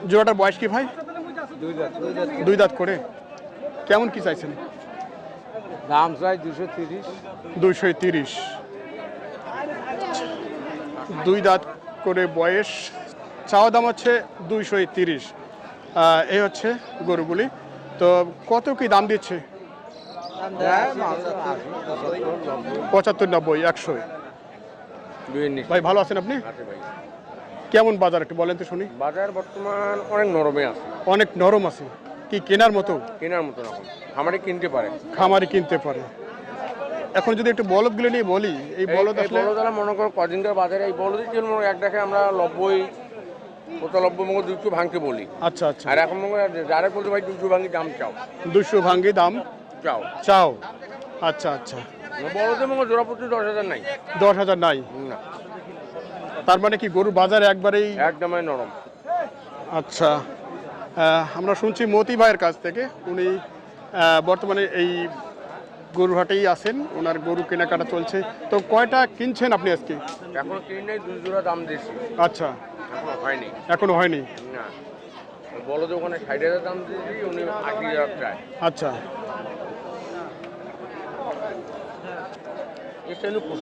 জোড়াটার বয়স কি ভাই? দুই দাঁত করে। কেমন কি চাইছেন? দাম চাই 230। 230। দুই দাঁত করে বয়স, চাওয়া দাম হচ্ছে 230। এই হচ্ছে গরুগুলি। তো কত কি দাম দিচ্ছে? 75, 90, 100। ভাই ভালো আছেন আপনি? কেমন বাজার একটু বলেন তো শুনি। বাজার বর্তমান অনেক নরমে আছে। অনেক নরম আছে কি কেনার মতো? কেনার মতো এখন খামারে কিনতে পারে। খামারি কিনতে পারে। এখন যদি একটু বলদগুলো নিয়ে বলি, এই বলদ আসলে বলদারা মনে করো কদিনকার বাজারে এই বলদের জন্য এক দেখে আমরা 90, 95 মঙ্গল 200 ভাঙতে বলি। আচ্ছা আচ্ছা। আর এখন মঙ্গল যারা বলতে ভাই 200 ভাঙি দাম চাও। 200 ভাঙ্গি দাম চাও। চাও। আচ্ছা আচ্ছা। বলদের মঙ্গল জোড়া প্রতি 10,000 নাই। 10,000 নাই? না, তার মানে কি গরুর বাজার একবারেই একদমই নরম। আচ্ছা। আমরা শুনছি মতি ভাইয়ের কাছ থেকে, উনি বর্তমানে এই গরুর হাটেই আছেন, ওনার গরু কেনাকাটা চলছে। তো কয়টা কিনছেন আপনি আজকে? এখন কিনে নেই 2 জোড়া দাম দিয়েছি। আচ্ছা, এখনো হয়নি। এখনো হয়নি? না, বলদ ওখানে 60,000 দাম দিয়েছি, উনি 80,000 চায়। আচ্ছা। এটা হলো